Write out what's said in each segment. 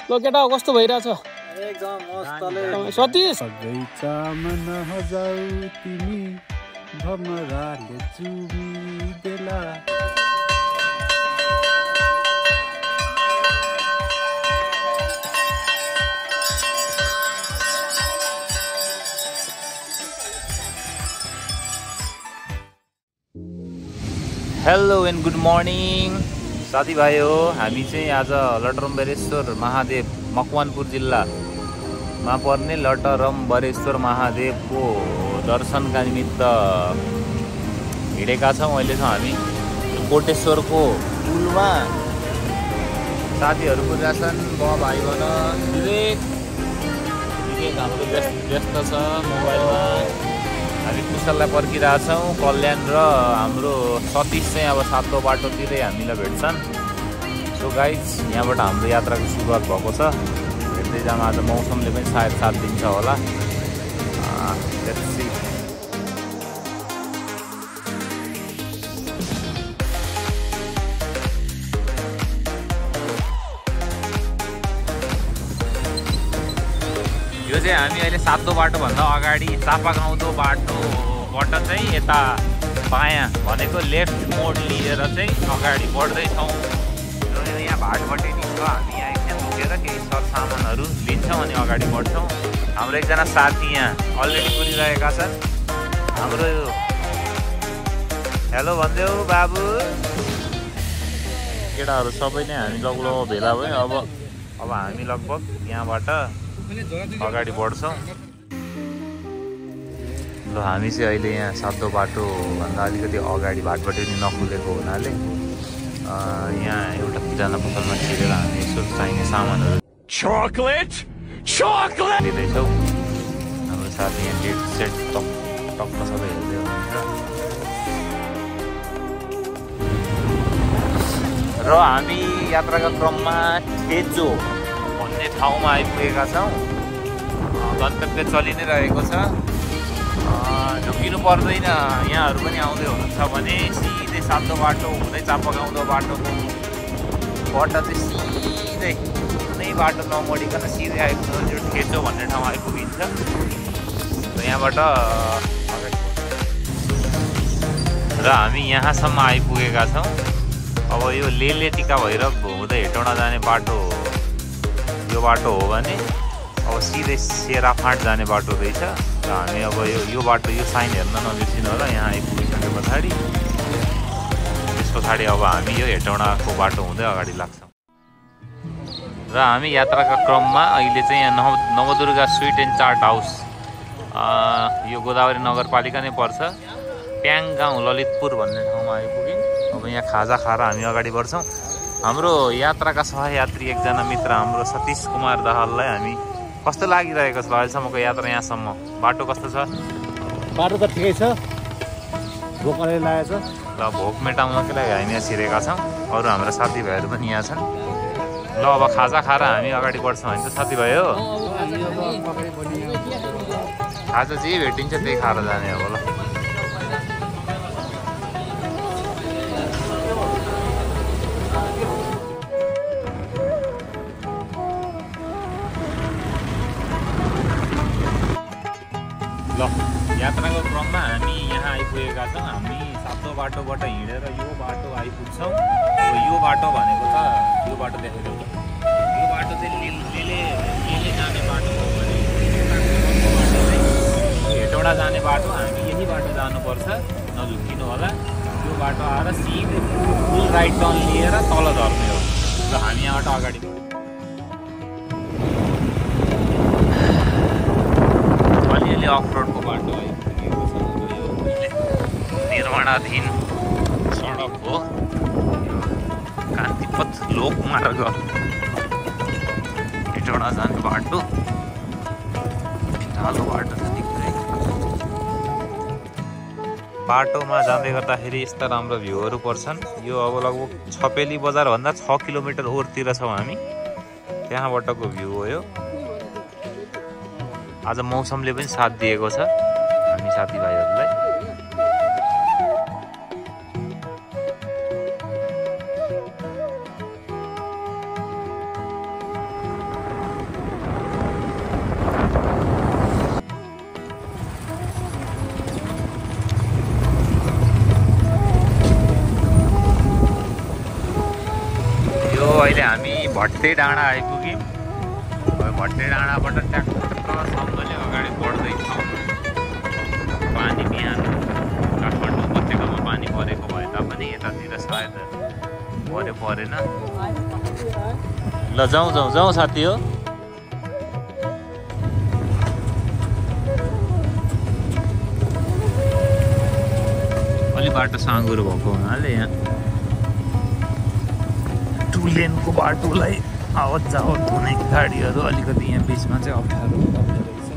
ल केटा कस्तो भइरहेछ? एकदम मस्तले सतीश बगैँचामा नजाऊ तिमी भमराले चुमिदेला। हेलो एन्ड गुड मर्निङ साथीभाइ हो। हामी चाहिँ आज लटरम्बरेश्वर महादेव मकवानपुर जिल्लामा पर्ने लटरम्बरेश्वर महादेवको दर्शनका निमित्त हिँडेका छौँ। अहिलेसम्म हामी कोटेश्वरको पुलमा साथीहरू पुगेछन्। भाइ भन विवेक हाम्रो व्यस्त छ मोबाइलमा। हामी कुशललाई पर्खिरहेछौँ। कल्याण र हाम्रो सतीश चाहिँ अब सातो बाटोतिरै हामीलाई भेट्छन्। सो गाइज यहाँबाट हाम्रो यात्राको सुरुवात भएको छ। हेर्दै जाम। आज मौसमले पनि सायद साथ दिन्छ होला। यो चाहिँ हामी अहिले सातो बाटोभन्दा अगाडि चापागाउँदो बाटोबाट चाहिँ यता बायाँ भनेको लेफ्ट मोड लिएर चाहिँ अगाडि बढ्दैछौँ। र यहाँ भाटपट्टि निस्क हामी यहाँ पुगेर केही सरसामानहरू लिन्छौँ अनि अगाडि बढ्छौँ। हाम्रो एकजना साथी यहाँ अलरेडी पुगिरहेका छन्। हाम्रो हेलो भनिदेऊ बाबु। केटाहरू सबै नै हामी लगभग भेला भयो। अब हामी लगभग यहाँबाट अगाडि बढ्छौँ। ल हामी चाहिँ अहिले यहाँ सातो बाटोभन्दा अलिकति अगाडि भाटपट्टि पनि नखुलेको हुनाले यहाँ एउटा किराना पसलमा छिरेर हामी यसो चाहिने सामानहरू लिँदैछौँ। हाम्रो साथी यहाँ डेट सेट टक्क सबै हेर्दै हुनुहुन्छ। र हामी यात्राका क्रममा ठेचो भन्ने ठाउँमा आइपुगेका छौँ। गन्तव्य चलि नै रहेको छ। झुकिनु पर्दैन। यहाँहरू पनि आउँदै हुनुहुन्छ भने सिधै सातो बाटो हुँदै चापागाउँदो बाटोको चाहिँ सिधै कुनै बाटो नमोडिकन सिधै आइपुग्नु त्यो ठेचो भन्ने ठाउँ आइपुगिन्छ। र यहाँबाट र हामी यहाँसम्म आइपुगेका छौँ। अब यो लेले टिका भैरव हुँदै हेटौँडा जाने बाटो यो बाटो हो भने अब सिधै सेराफाँट जाने बाटो रहेछ। र हामी अब यो बाटो यो साइन हेर्न नबिर्सिनु होला। यहाँ आइपुगिसके पछाडि त्यस पछाडि अब हामी यो हेटौँडाको बाटो हुँदै अगाडि लाग्छौँ। र हामी यात्राका क्रममा अहिले चाहिँ यहाँ Navadurga sweet and chaat house यो गोदावरी नगरपालिका नै पर्छ। प्याङ गाउँ ललितपुर भन्ने ठाउँमा आइपुग्यौँ। अब यहाँ खाजा खाएर हामी अगाडि बढ्छौँ। हाम्रो यात्राका सहयात्री एकजना मित्र हाम्रो सतीश कुमार दाहाललाई हामी कस्तो लागिरहेको छ अहिलेसम्मको यात्रा यहाँसम्म? बाटो कस्तो छ? बाटो त ठिकै छ। भोक अलि लागेको छ। ल भोक मेटाउनकै लागि हामी यहाँ छिरेका छौँ। अरू हाम्रो साथीभाइहरू पनि यहाँ छन्। ल अब खाजा खाएर हामी अगाडि बढ्छौँ होइन साथीभाइ हो। खाजा जे भेटिन्छ त्यही खाएर जाने अब। ल ल यात्राको क्रममा हामी यहाँ आइपुगेका छौँ। हामी सातो बाटोबाट हिँडेर यो बाटो आइपुग्छौँ। अब यो बाटो भनेको त यो बाटो देखेको छ। यो बाटो चाहिँ लेले जाने बाटो हो भने हेटौँडा जाने बाटो हामी यही बाटो जानुपर्छ। नझुक्किनु होला। यो बाटो आएर सिधै फुल राइट टर्न लिएर तल झर्ने हो। र हामी यहाँबाट अगाडि अलिअलि अफरोडको बाटो आइपुगेको छ। यो निर्माणाधीन सडक हो। कान्तिपथ लोकमार्ग हेटौँडा जाने बाटो ढालो बाटो छ निकै। बाटोमा जाँदै गर्दाखेरि यस्ता राम्रो भ्यूहरू पर्छन्। यो अब लगभग छपेली बजारभन्दा 6 किलोमिटर ओरतिर छौँ हामी। त्यहाँबाटको भ्यू हो यो। आज मौसमले पनि साथ दिएको छ हामी साथीभाइहरूलाई। भट्टे डाँडा आइपुग्यौँ। भट्टे डाँडाबाट ट्याक्कसँगले अगाडि बढ्दैछौँ। पानी बिहान काठमाडौँ उपत्यकामा पानी परेको भए तापनि यतातिर सायद परेन। ल जाउँ साथी हो। अलि बाटो साँगुरो भएको हुनाले यहाँ टु लेनको बाटोलाई आवत जावत हुने गाडीहरू अलिकति यहाँ बिचमा चाहिँ अप्ठ्यारो रहेछ।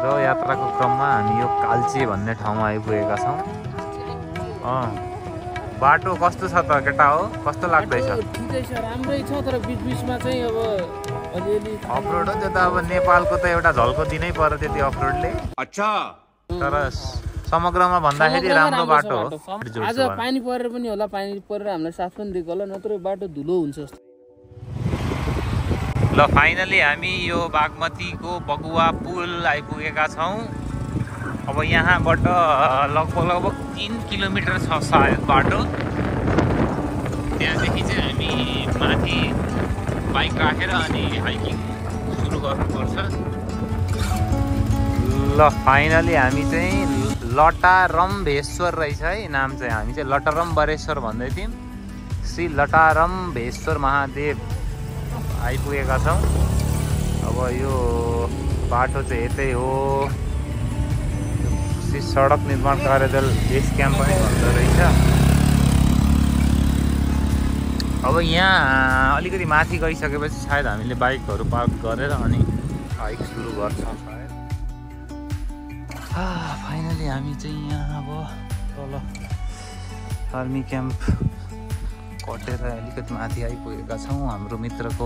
र यात्राको क्रममा हामी यो काल्चे भन्ने ठाउँमा आइपुगेका छौँ। बाटो कस्तो छ त केटा हो, कस्तो लाग्दैछ? ठिकै छ, राम्रै छ, तर बिचबिचमा चाहिँ अब अलिअलि अफरोड हो त्यो त। अब नेपालको त एउटा झल्को दिनै पर्यो त्यति अफरोडले। अच्छा, तर समग्रमा भन्दाखेरि राम्रो बाटो हो। आज पानी परेर पनि होला, पानी परेर हामीलाई साथ पनि दिएको होला, नत्र बाटो धुलो हुन्छ जस्तो। ल फाइनली हामी यो बागमतीको बगुवा पुल आइपुगेका छौँ। अब यहाँबाट लगभग 3 किलोमिटर छ सायद बाटो। त्यहाँदेखि चाहिँ हामी माथि बाइक राखेर अनि हाइकिङ सुरु गर्नुपर्छ। ल फाइनली हामी चाहिँ लटारम्भेश्वर रहेछ है नाम चाहिँ। हामी चाहिँ लटारम्बरेश्वर भन्दै थियौँ। श्री लटारम्भेश्वर महादेव आइपुगेका छौँ। अब यो बाटो चाहिँ यतै हो। श्री सडक निर्माण कार्यदल बेस क्याम्प पनि भन्दो रहेछ। अब यहाँ अलिकति माथि गइसकेपछि सायद हामीले बाइकहरू पार्क गरेर अनि हाइक सुरु गर्छौँ सायद। फाइनली हामी चाहिँ यहाँ अब तल आर्मी क्याम्प कटेर अलिकति माथि आइपुगेका छौँ। हाम्रो मित्रको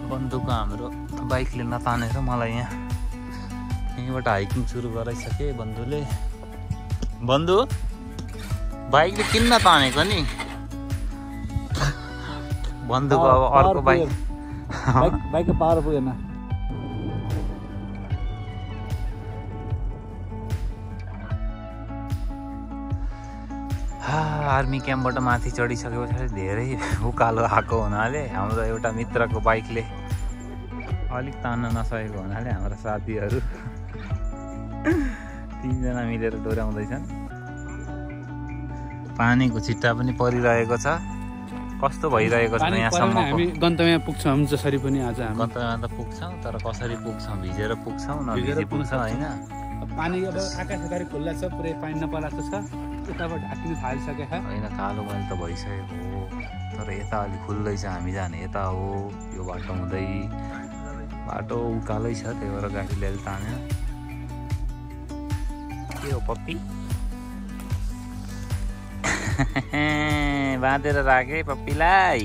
बन्धुको हाम्रो बाइकले नतानेर मलाई यहीँबाट हाइकिङ सुरु गराइसके बन्धुले। बन्धु बाइकले किन नतानेको नि? बन्धुको अब अर्को बाइकको पावर पुगेन। आर्मी क्याम्पबाट माथि चढिसके पछाडि धेरै उकालो आएको हुनाले हाम्रो एउटा मित्रको बाइकले अलिक तान्न नसकेको हुनाले हाम्रा साथीहरू 3 जना मिलेर डोर्याउँदैछन्। पानीको छिट्टा पनि परिरहेको छ। कस्तो भइरहेको छ यहाँसम्म? हामी गन्तव्यमा पुग्छौँ जसरी पनि। आज हामी गन्तव्यमा त पुग्छौँ, तर कसरी पुग्छौँ? भिजेर पुग्छौँ नभिजे पुग्छौँ होइन? पानी अब आकाशभरि खुल्ला छ, पुरै पानी नपलाएको छ। यताबाट ढाकिनु थालिसकेको छ होइन, कालो मैल त भइसकेको हो, तर यता अलिक खुल्दैछ। हामी जाने यता हो, यो बाटो हुँदै। बाटो उकालै छ, त्यही भएर गाडीले अलि तान्यो। के हो पप्पी? बाँधेर राखे पप्पीलाई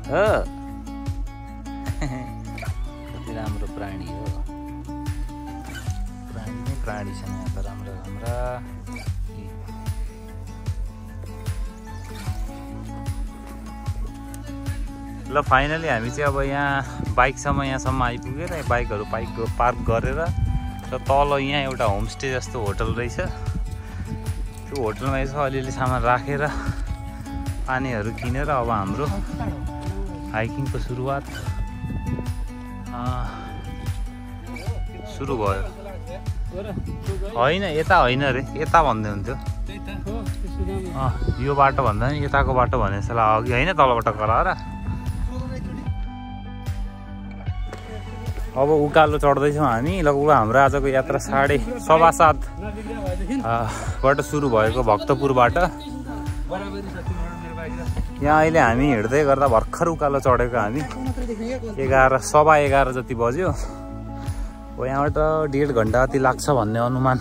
हो। कति राम्रो प्राणी हो। प्राणी नै प्राणी छन् यहाँ त, राम्रा राम्रा। ल फाइनली हामी चाहिँ अब यहाँ यहाँसम्म आइपुगेर बाइकहरू पार्क गरेर र तल यहाँ एउटा होमस्टे जस्तो होटल रहेछ। त्यो होटलमा यसो अलिअलि सामान राखेर पानीहरू किनेर अब हाम्रो हाइकिङको सुरुवात सुरु भयो। होइन यता होइन रे, यता भन्दै हुन्थ्यो। यो बाटो भन्दा नि यताको बाटो भने जस्तो अघि होइन, तलबाट गराएर। अब उकालो चढ्दैछौँ हामी। लगभग हाम्रो आजको यात्रा 7:15 बाट सुरु भएको भक्तपुरबाट। यहाँ अहिले हामी हिँड्दै गर्दा भर्खर उकालो चढेको हामी। 11:15 जति बज्यो। अब यहाँबाट 1.5 घन्टा जति लाग्छ भन्ने अनुमान।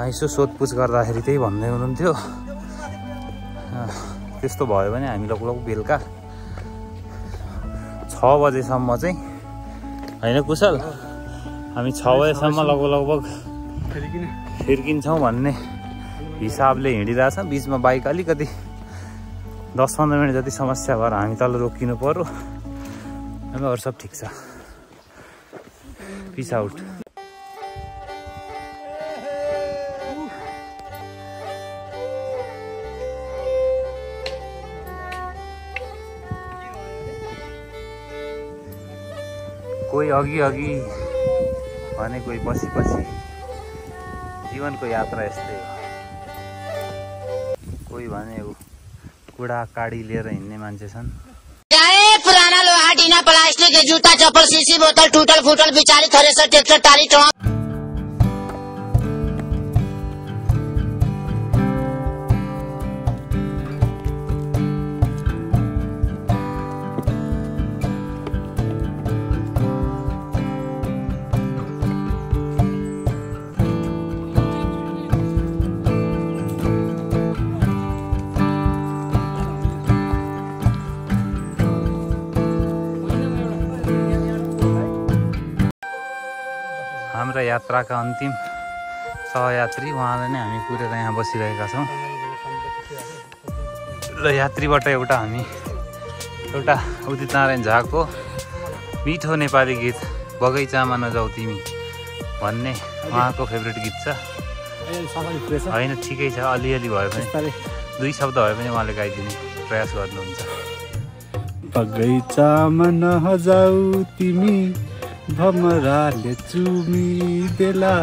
यसो सोधपुछ गर्दाखेरि त्यही भन्दै हुनुहुन्थ्यो। त्यस्तो भयो भने हामी लगभग बेलुका 6 बजेसम्म चाहिँ होइन कुशल, हामी 6 बजेसम्म लगभग फिर्किन्छौँ भन्ने हिसाबले हिँडिरहेछौँ। बिचमा बाइक अलिकति 10-15 मिनट जति समस्या भएर हामी तल रोकिनु पर्यो। अरू सब ठिक छ। Peace out. कोही अघि अघि भने कोही पछि पछि। जीवनको यात्रा यस्तै हो। कोही भने कुडा काडी लिएर हिँड्ने मान्छे छन्। पुराना लोहा टीना प्लास्टिक के जूता चप्पल शीशी बोतल टूटल फूटल बिचारी थ्रेसर ट्रैक्टर टाली ट्रक। हाम्रा यात्राका अन्तिम सहयात्री उहाँलाई नै हामी पुरेर यहाँ बसिरहेका छौँ। र यात्रीबाट हामी एउटा उदित नारायण झाको मिठो नेपाली गीत बगैँचामा नजाऊ तिमी भन्ने उहाँको फेभरेट गीत छ। होइन ठिकै छ, अलिअलि भए पनि 2 शब्द भए पनि उहाँले गाइदिने प्रयास गर्नुहुन्छ। बगैँचामा नजाऊ तिमी भमराले चुमिदेला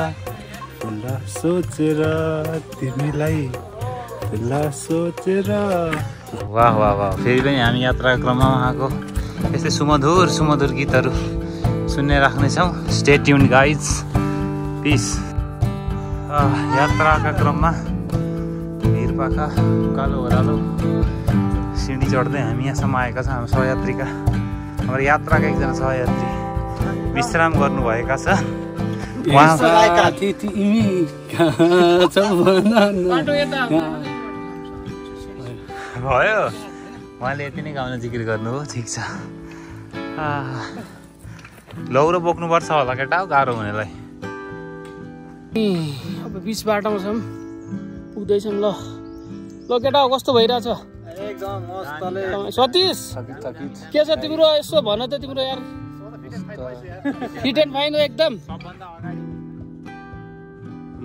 फुला सोचेर तिमीलाई फुला सोचेर। वाह वाह वाह। फेरि पनि हामी यात्राको क्रममा उहाँको यस्तै सुमधुर सुमधुर गीतहरू सुन्ने राख्नेछौँ। Stay tuned guys, peace. यात्राका क्रममा भिरपाखा उकालो ओह्रालो सिँढी चढ्दै हामी यहाँसम्म आएका छौँ। हाम्रो सहयात्रीका, हाम्रो यात्राका एकजना सहयात्री विश्राम गर्नुभएका छ। भयो, उहाँले यति नै गाउन जिकिर गर्नु हो। ठिक छ, लौरो बोक्नुपर्छ होला केटा, गाह्रो हुनेलाई। अब बिच बाटोमा छौँ, पुग्दैछौँ। ल ल केटा कस्तो भइरहेछ? एकदम मस्त। सतीश के छ तिम्रो? यसो भन त तिम्रो यार, फिट एन्ड फाइन हो एकदम।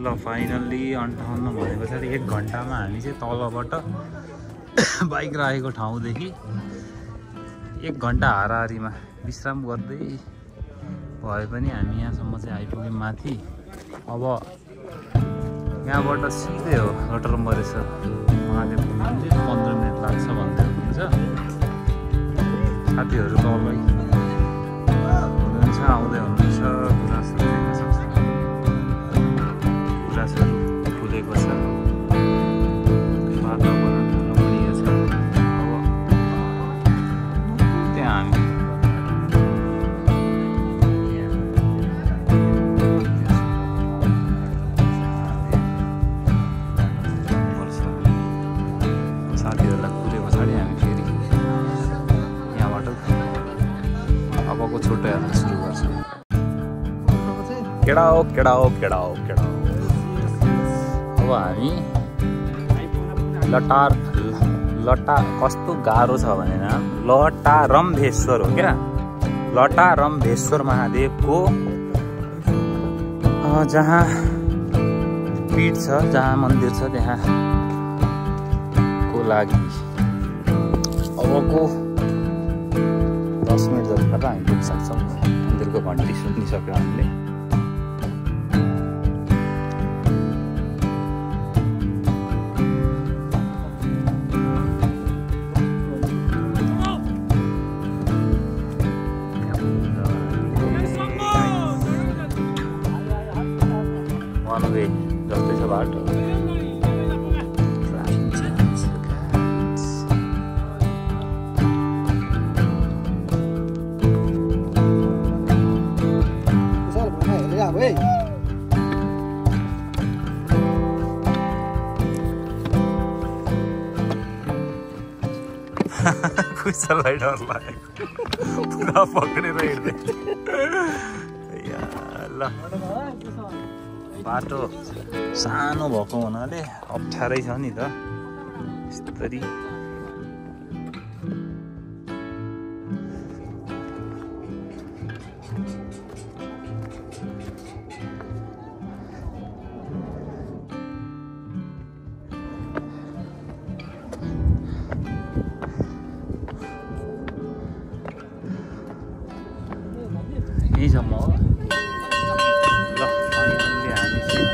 ल फाइनल्ली 58 भने पछाडि 1 घन्टामा हामी चाहिँ तलबाट बाइक राखेको ठाउँदेखि 1 घन्टा हाराहारीमा विश्राम गर्दै भए पनि हामी यहाँसम्म चाहिँ आइपुग्यौँ माथि। अब यहाँबाट सिधै हो लटरम्बरेश्वर महादेव पुग्नु 15 मिनट लाग्छ भन्दै हुनुहुन्छ। साथीहरू तलै हुनुहुन्छ, आउँदै हुनुहुन्छ। गुराँसहरू फुलेको छ, वातावरण रमणीय छ। अब त्यहाँ हामी साथीहरूलाई पुगे पछाडि हामी फेरि यहाँबाट अबको छोटो यात्रा सुरु गर्छौँ। केडा हो केडा हो केडा हो केडा हो। अब हामी लटा कस्तो गाह्रो छ भने लटारम्भेश्वर हो क्या, लटारम्भेश्वर महादेवको जहाँ पीठ छ, जहाँ मन्दिर छ, त्यहाँ को लागि अबको 10 मिनट जतिबाट हामी पुग्न सक्छौँ। मन्दिरको घन्टी सुनिसक्यौँ हामीले। जस्तै छ बाटो। खुइसलाई डर लागेको, पुरा पक्रेर हिँड्दै। ल बाटो सानो भएको हुनाले अप्ठ्यारै छ नि त यसरी। यहीँसम्म हो। ल अहिले हामी चाहिँ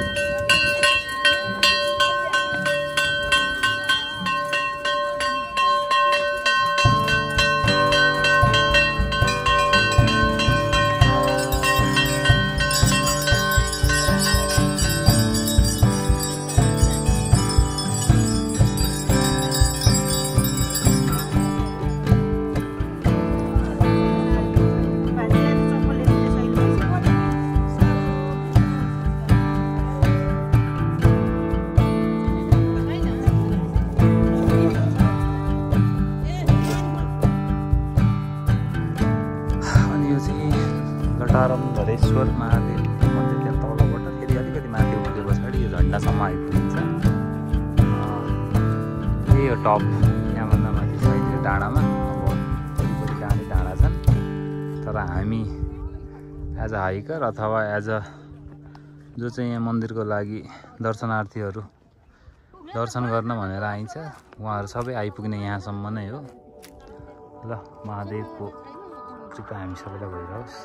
धरेश्वर महादेव मन्दिर त्यहाँ तलबाट फेरि अलिकति माथि उठ्यो पछाडि यो झन्डासम्म आइपुगिन्छ। यही हो टप, यहाँभन्दा माथि छैन यो डाँडामा। अब वरिपरि डाँडा छन्, तर हामी एज अ हाइकर अथवा एज अ जो चाहिँ यहाँ मन्दिरको लागि दर्शनार्थीहरू दर्शन गर्न भनेर आइन्छ उहाँहरू सबै आइपुग्ने यहाँसम्म नै हो। ल महादेवको कृपा हामी सबैलाई भइरहोस्,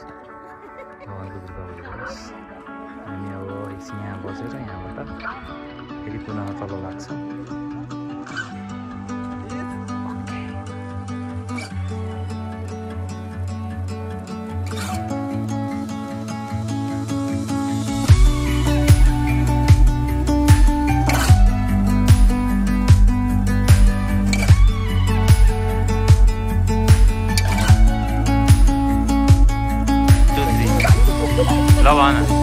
भगवानको कृपा भइरहोस्। हामी अब एकछिन यहाँ बसेर यहाँबाट फेरि पुनः तल लाग्छौँ। ल भन